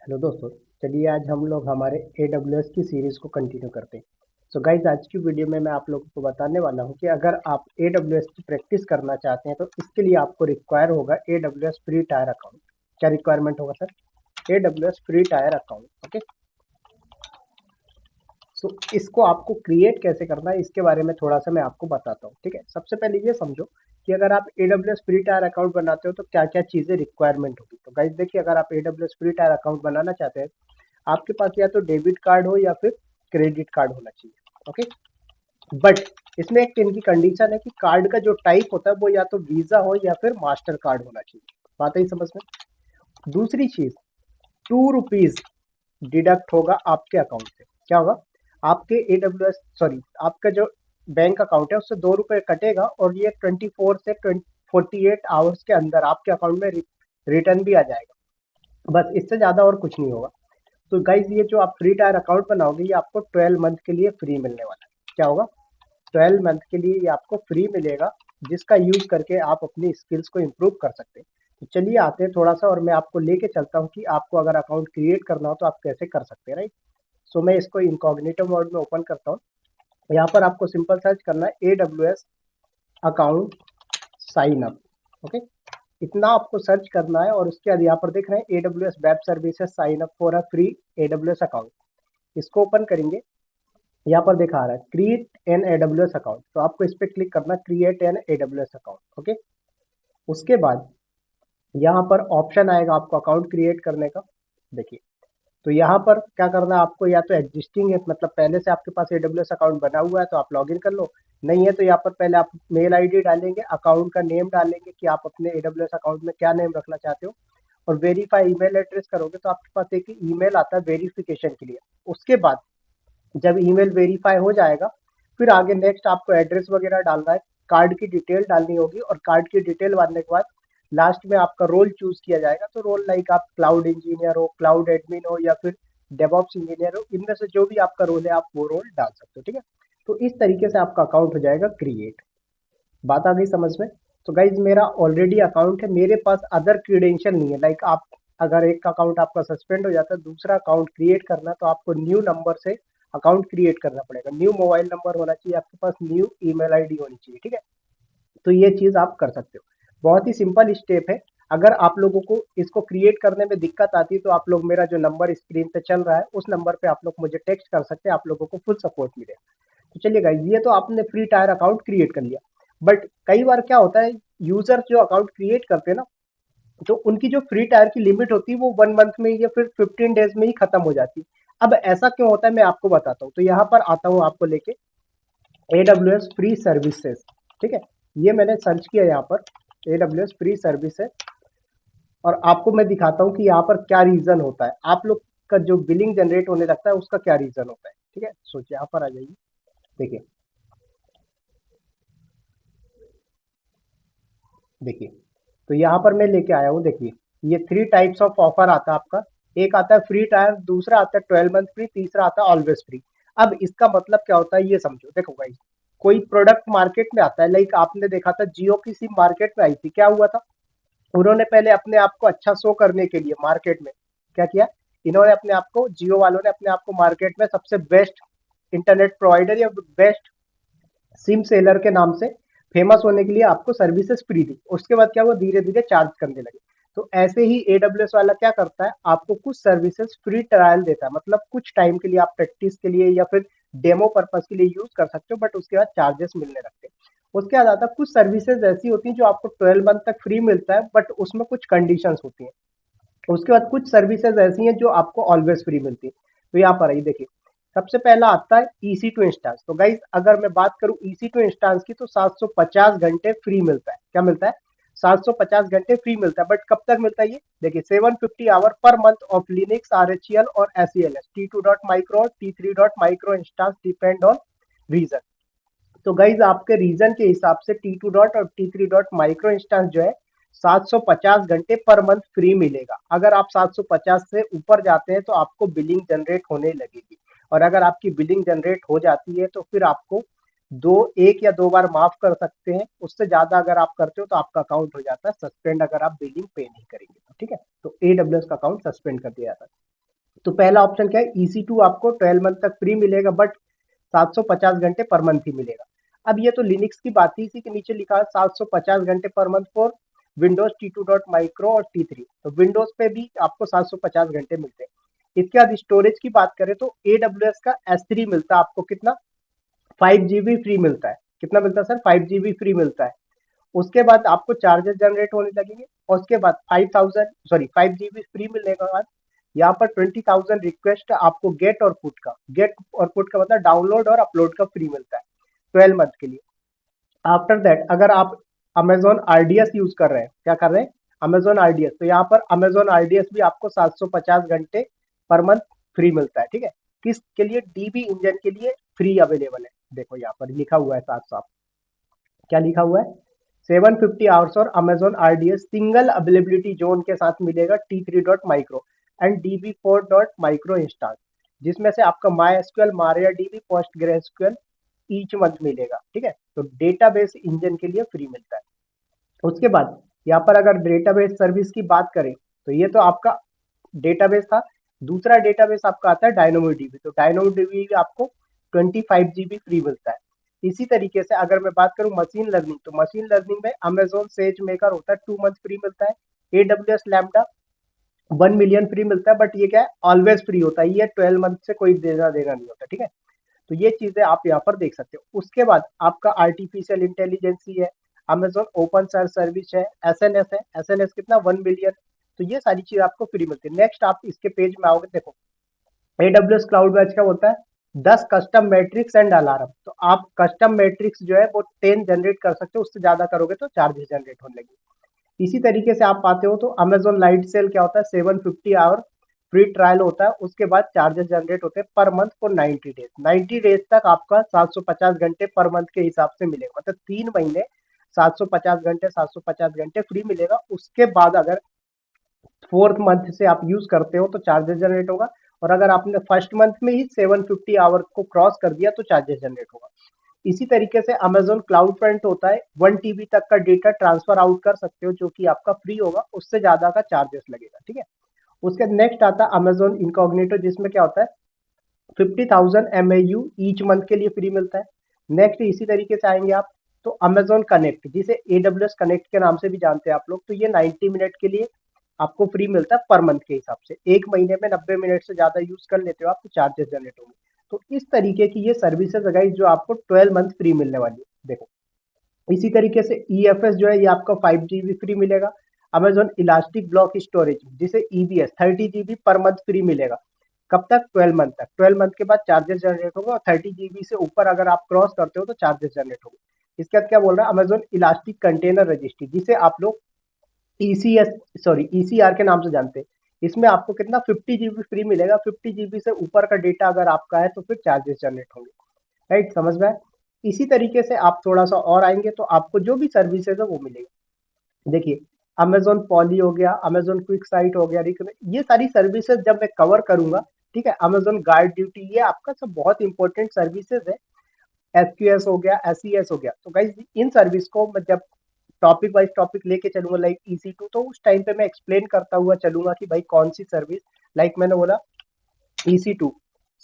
Hello दोस्तों। चलिए आज हम लोग हमारे AWS की सीरीज़ को कंटिन्यू करते हैं। सो गाइज आज की वीडियो में मैं आप लोगों को बताने वाला हूं कि अगर आप AWS की प्रैक्टिस करना चाहते हैं तो इसके लिए आपको रिक्वायर होगा AWS फ्री टायर अकाउंट। क्या रिक्वायरमेंट होगा sir? AWS free tier account. Okay, so इसको आपको क्रिएट कैसे करना है इसके बारे में थोड़ा सा मैं आपको बताता हूँ। ठीक है, सबसे पहले ये समझो कि अगर आप AWS फ्री टायर अकाउंट बनाते हो तो क्या क्या चीज़ें रिक्वायरमेंट होगी। तो गाइज देखिए, अगर आप AWS फ्री टायर अकाउंट बनाना चाहते हैं आपके पास या तो डेबिट कार्ड हो या फिर क्रेडिट कार्ड होना चाहिए। ओके, बट इसमें एक इनकी कंडीशन है कि कार्ड का जो टाइप होता है वो या तो वीजा हो या फिर मास्टर कार्ड होना चाहिए। बात है समझ में। दूसरी चीज, ₹2 डिडक्ट होगा आपके अकाउंट से। क्या होगा? आपके AWS सॉरी आपका जो बैंक अकाउंट है उससे ₹2 कटेगा और ये 24 से 48 आवर्स के अंदर आपके अकाउंट में रिटर्न भी आ जाएगा। बस इससे ज्यादा और कुछ नहीं होगा। तो गाइज ये जो आप फ्री टायर अकाउंट बनाओगे ये आपको 12 मंथ के लिए फ्री मिलने वाला है। क्या होगा? 12 मंथ के लिए ये आपको फ्री मिलेगा, जिसका यूज करके आप अपनी स्किल्स को इम्प्रूव कर सकते हैं। तो चलिए आते हैं थोड़ा सा और मैं आपको लेके चलता हूँ कि आपको अगर अकाउंट क्रिएट करना हो तो आप कैसे कर सकते हैं, राइट। सो मैं इसको इनकॉग्निटो मोड में ओपन करता हूँ। यहाँ पर आपको सिंपल सर्च करना है AWS account sign up. Okay, इतना आपको सर्च करना है और उसके बाद यहाँ पर देख रहे हैं AWS web services sign up for a free AWS account. इसको ओपन करेंगे, यहाँ पर दिखा रहा है क्रिएट एन AWS अकाउंट। तो आपको इस पर क्लिक करना, create an AWS account. Okay, उसके बाद यहाँ पर ऑप्शन आएगा आपको अकाउंट क्रिएट करने का। देखिए, तो यहाँ पर क्या करना है आपको, या तो एग्जिस्टिंग है मतलब पहले से आपके पास AWS अकाउंट बना हुआ है तो आप लॉगिन कर लो। नहीं है तो यहाँ पर पहले आप मेल आईडी डालेंगे, अकाउंट का नेम डालेंगे कि आप अपने AWS अकाउंट में क्या नेम रखना चाहते हो, और वेरीफाई ईमेल एड्रेस करोगे तो आपके पास एक ईमेल आता है वेरिफिकेशन के लिए। उसके बाद जब ईमेल वेरीफाई हो जाएगा फिर आगे नेक्स्ट आपको एड्रेस वगैरह डालना है, कार्ड की डिटेल डालनी होगी, और कार्ड की डिटेल डालने के बाद लास्ट में आपका रोल चूज किया जाएगा। तो रोल लाइक आप क्लाउड इंजीनियर हो, क्लाउड एडमिन हो या फिर डेवऑप्स इंजीनियर हो, इनमें से जो भी आपका रोल है आप वो रोल डाल सकते हो। ठीक है, तो इस तरीके से आपका अकाउंट हो जाएगा क्रिएट। बात आ गई समझ में। तो गाइज मेरा ऑलरेडी अकाउंट है, मेरे पास अदर क्रीडेंशियल नहीं है। लाइक आप अगर एक अकाउंट आपका सस्पेंड हो जाता है, दूसरा अकाउंट क्रिएट करना तो आपको न्यू नंबर से अकाउंट क्रिएट करना पड़ेगा। न्यू मोबाइल नंबर होना चाहिए आपके पास, न्यू ईमेल आईडी होनी चाहिए। ठीक है, तो ये चीज आप कर सकते हो। बहुत ही सिंपल स्टेप है। अगर आप लोगों को इसको क्रिएट करने में दिक्कत आती है तो आप लोग मेरा जो नंबर स्क्रीन पे चल रहा है उस नंबर पे आप लोग मुझे टेक्स्ट कर सकते हैं, आप लोगों को फुल सपोर्ट मिलेगा। तो चलिए गाइस, ये तो आपने फ्री टायर अकाउंट क्रिएट कर लिया। बट कई बार क्या होता है, यूजर जो अकाउंट क्रिएट करते हैं ना, तो उनकी जो फ्री टायर की लिमिट होती है वो 1 मंथ में या फिर 15 डेज में ही खत्म हो जाती है। अब ऐसा क्यों होता है मैं आपको बताता हूँ। तो यहाँ पर आता हूँ आपको लेके AWS फ्री सर्विसेज। ठीक है, ये मैंने सर्च किया यहाँ पर AWS फ्री सर्विसेज, और आपको मैं दिखाता हूँ कि यहाँ पर क्या रीजन होता है, आप लोग का जो बिलिंग जनरेट होने लगता है उसका क्या रीजन होता है। ठीक है, सोचिए यहाँ पर आ जाइए। देखिए, देखिए, तो यहाँ पर मैं लेके आया हूँ। देखिए, ये 3 टाइप्स ऑफ ऑफर आता है आपका। एक आता है फ्री टायर, दूसरा आता है 12 मंथ फ्री, तीसरा आता है ऑलवेज फ्री। अब इसका मतलब क्या होता है ये समझो। देखो भाई, कोई प्रोडक्ट मार्केट में आता है, लाइक आपने देखा था जियो की सिम मार्केट में आई थी, क्या हुआ था? उन्होंने पहले अपने आप को अच्छा शो करने के लिए मार्केट में क्या किया, इन्होंने अपने आप को, जियो वालों ने अपने आप को मार्केट में सबसे बेस्ट इंटरनेट प्रोवाइडर या बेस्ट सिम सेलर के नाम से फेमस होने के लिए आपको सर्विसेज फ्री दी। उसके बाद क्या हुआ, धीरे धीरे चार्ज करने लगे। तो ऐसे ही AWS वाला क्या करता है, आपको कुछ सर्विसेज फ्री ट्रायल देता है, मतलब कुछ टाइम के लिए आप प्रैक्टिस के लिए या फिर डेमो पर्पज के लिए यूज कर सकते हो, बट उसके बाद चार्जेस मिलने लगते हैं। उसके बाद आता है कुछ सर्विसेज ऐसी होती हैं जो आपको 12 मंथ तक फ्री मिलता है, बट उसमें कुछ कंडीशंस होती हैं। उसके बाद कुछ सर्विसेज ऐसी हैं जो आपको ऑलवेज फ्री मिलती है। तो यहाँ पर आइए देखिए, सबसे पहला आता है EC2 इंस्टांस। तो गाइज अगर मैं बात करूं EC2 इंस्टांस की तो 750 घंटे फ्री मिलता है। क्या मिलता है? 750 घंटे फ्री मिलता है। बट कब तक मिलता है ये? देखिए, 750 hour per month of Linux RHEL और SELS T2.micro और T3.micro instance depend on region. तो गाइज आपके रीजन के हिसाब से T2 डॉट और T3 डॉट माइक्रो इंस्टेंस जो है 750 घंटे पर मंथ फ्री मिलेगा। अगर आप 750 से ऊपर जाते हैं तो आपको बिलिंग जनरेट होने लगेगी, और अगर आपकी बिलिंग जनरेट हो जाती है तो फिर आपको दो एक या दो बार माफ कर सकते हैं। उससे ज्यादा अगर आप करते हो तो आपका अकाउंट हो जाता है सस्पेंड, अगर आप बिलिंग पे नहीं करेंगे तो। ठीक है, तो AWS का अकाउंट सस्पेंड कर दिया जाता है। तो पहला ऑप्शन क्या है, EC2 आपको 12 मंथ तक फ्री मिलेगा, बट 750 घंटे पर मंथ ही मिलेगा। अब ये तो लिनक्स की बात थी, इसी के नीचे लिखा है 750 घंटे per month for Windows T2 dot micro और T3। तो विंडोज पे भी आपको 750 घंटे मिलते हैं। इसके बाद स्टोरेज की बात करें तो AWS का S3 मिलता है आपको कितना, 5 GB फ्री मिलता है। कितना मिलता है सर, 5 GB फ्री मिलता है। उसके बाद आपको चार्जेस जनरेट होने लगेंगे, और उसके बाद 5 GB फ्री मिलने के बाद यहाँ पर 20,000 रिक्वेस्ट आपको गेट और पुट का मतलब डाउनलोड और अपलोड का फ्री मिलता है 12 मंथ के लिए। आफ्टर दैट अगर आप अमेजोन आरडीएस यूज कर रहे हैं, क्या कर रहे हैं, अमेजोन आरडीएस, तो यहाँ पर अमेजोन आरडीएस भी आपको 750 घंटे पर मंथ फ्री मिलता है। ठीक है, किसके लिए, डीबी इंजन के लिए फ्री अवेलेबल है। देखो यहाँ पर लिखा हुआ है साफ साफ, क्या लिखा हुआ है, 750 आवर्स और Amazon RDS single availability zone के साथ मिलेगा T3 dot micro and DB4 dot micro instance, जिसमें से आपका MySQL, MariaDB, PostgreSQL each month मिलेगा। ठीक है, तो डेटाबेस इंजन के लिए फ्री मिलता है। उसके बाद यहाँ पर अगर डेटाबेस सर्विस की बात करें, तो ये तो आपका डेटाबेस था। दूसरा डेटाबेस आपका आता है डायनोमोडीबी, तो डायनोमोडीबी आपको 25 GB फ्री मिलता है। इसी तरीके से अगर मैं बात करूं मशीन लर्निंग, तो मशीन लर्निंग में अमेजोन सेज मेकर होता है, 2 मंथ फ्री मिलता है। AWS लैम्डा 1 मिलियन फ्री मिलता है, बट ये क्या है, ऑलवेज फ्री होता है, ये 12 मंथ से कोई देना देना नहीं होता। ठीक है, तो ये चीजें आप यहाँ पर देख सकते हो। उसके बाद आपका आर्टिफिशियल इंटेलिजेंसी है, अमेजोन ओपन सोर्स सर्विस है, एस एन एस कितना, 1 मिलियन। तो ये सारी चीज आपको फ्री मिलती है। नेक्स्ट आप इसके पेज में आओगे, देखो AWS क्लाउड बैच का होता है 10 कस्टम मैट्रिक्स एंड अलार्म। तो आप कस्टम मैट्रिक्स जो है वो 10 जनरेट कर सकते हो, उससे ज्यादा करोगे तो चार्जेस जनरेट होने लगे। इसी तरीके से आप पाते हो तो अमेजोन लाइट सेल क्या होता है, 750 आवर फ्री ट्रायल होता है, उसके बाद चार्जेस जनरेट होते हैं per month for 90 days. 90 days तक आपका 750 घंटे पर मंथ के हिसाब से मिलेगा, मतलब 3 महीने 750 घंटे फ्री मिलेगा। उसके बाद अगर फोर्थ मंथ से आप यूज करते हो तो चार्जेस जनरेट होगा, और अगर आपने फर्स्ट मंथ में ही 750 आवर को क्रॉस कर दिया तो चार्जेस जनरेट होगा। इसी तरीके से अमेजोन क्लाउड फ्रंट होता है, 1 TB तक का डेटा ट्रांसफर आउट कर सकते हो, जो कि आपका फ्री होगा, उससे ज्यादा का चार्जेस लगेगा। ठीक है, उसके नेक्स्ट आता है अमेजोन इनकॉग्निटो, जिसमें क्या होता है 50,000 MAU ईच मंथ के लिए फ्री मिलता है। नेक्स्ट इसी तरीके से आएंगे आप तो अमेजोन कनेक्ट, जिसे AWS कनेक्ट के नाम से भी जानते हैं आप लोग, तो ये 90 मिनट के लिए आपको फ्री मिलता है पर मंथ के हिसाब से। एक महीने में 90 मिनट से ज्यादा यूज कर लेते हो आप तो चार्जेस जनरेट होंगे। तो इस तरीके की ये सर्विसेज है गाइस जो आपको 12 मंथ फ्री मिलने वाली है। देखो इसी तरीके से EFS जो है ये आपको 5 GB फ्री मिलेगा। अमेजोन इलास्टिक ब्लॉक स्टोरेज जिसे EBS 30 GB per month free मिलेगा। कब तक, 12 मंथ तक। 12 मंथ के बाद चार्जेस जनरेट होगा, और 30 GB से ऊपर अगर आप क्रॉस करते हो तो चार्जेस जनरेट होंगे। इसके बाद क्या बोल रहा है, अमेजोन इलास्टिक कंटेनर रजिस्ट्री, जिसे आप लोग ECS सॉरी ECR के नाम से जानते हैं। इसमें आपको कितना 50 GB फ्री मिलेगा। 50 GB से ऊपर का डेटा अगर आपका है तो फिर चार्जेस जनरेट होंगे। राइट, समझ में आया? इसी तरीके से आप थोड़ा सा और आएंगे तो आपको जो भी सर्विसेज है वो मिलेगा। देखिए अमेजोन पॉली हो गया, अमेजोन क्विक साइट हो गया, ये सारी सर्विसेज जब मैं कवर करूंगा, ठीक है, अमेजोन गार्ड ड्यूटी, ये आपका सब बहुत इंपॉर्टेंट सर्विसेज है। SQS हो गया, SES हो गया। तो गाइज इन सर्विस को मैं जब टॉपिक वाइज टॉपिक लेके चलूंगा लाइक EC2, तो उस टाइम पे मैं एक्सप्लेन करता हुआ चलूंगा कि भाई कौन सी सर्विस, लाइक मैंने बोला EC2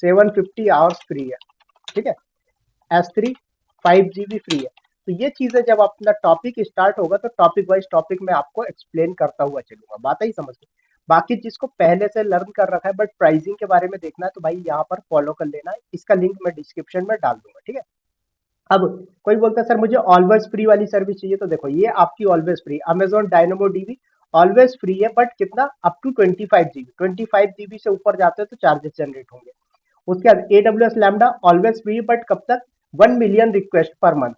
750 आवर्स फ्री है, ठीक है, S3 5 GB फ्री है। तो ये चीजें जब अपना टॉपिक स्टार्ट होगा तो टॉपिक वाइज टॉपिक में आपको एक्सप्लेन करता हुआ चलूंगा, बात ही समझ में। बाकी जिसको पहले से लर्न कर रखा है बट प्राइसिंग के बारे में देखना है तो भाई यहाँ पर फॉलो कर लेना है, इसका लिंक मैं डिस्क्रिप्शन में डाल दूंगा। ठीक है, अब कोई बोलता है सर मुझे ऑलवेज फ्री वाली सर्विस चाहिए, तो देखो ये आपकी always free Amazon dynamo dB always free है, बट कितना, अप टू 25 GB। 25 GB से ऊपर जाते हैं तो चार्जेस जनरेट होंगे। उसके बाद AWS lambda always free, but कब तक, 1 million request per month.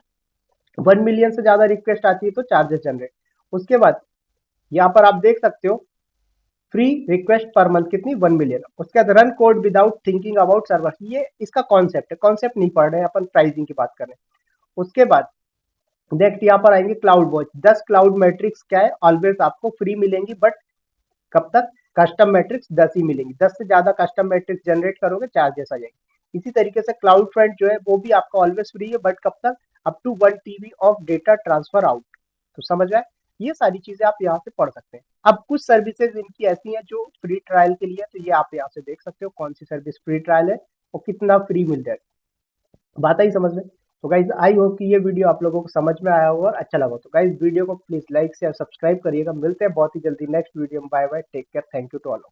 1 million से ज्यादा रिक्वेस्ट आती है तो चार्जेस जनरेट। उसके बाद यहाँ पर आप देख सकते हो फ्री रिक्वेस्ट पर मंथ कितनी, 1 मिलियन। उसके बाद run code without thinking about server, ये इसका कॉन्सेप्ट है, कॉन्सेप्ट नहीं पढ़ रहे हैं अपन, प्राइसिंग की बात कर रहे हैं। उसके बाद नेक्स्ट यहाँ पर आएंगे क्लाउड वॉच, 10 क्लाउड मैट्रिक्स क्या है, ऑलवेज आपको फ्री मिलेंगी, बट कब तक, कस्टम मैट्रिक्स 10 ही मिलेंगी। 10 से ज्यादा कस्टम मैट्रिक्स जनरेट करोगे चार्जेस आ जाएंगे। इसी तरीके से क्लाउड फ्रंट जो है वो भी आपका ऑलवेज फ्री है, बट कब तक, up to 1 TB of data transfer out. तो समझ आए, ये सारी चीजें आप यहाँ से पढ़ सकते हैं। अब कुछ सर्विसेज इनकी ऐसी हैं जो फ्री ट्रायल के लिए है, तो ये आप यहाँ से देख सकते हो कौन सी सर्विस फ्री ट्रायल है और कितना फ्री मिल जाएगा। बात आई समझ में? तो गाइज आई होप कि ये वीडियो आप लोगों को समझ में आया होगा और अच्छा लगा। तो गाइज वीडियो को प्लीज लाइक शेयर सब्सक्राइब करिएगा। मिलते हैं बहुत ही जल्दी नेक्स्ट वीडियो में। Bye bye, take care, thank you to all.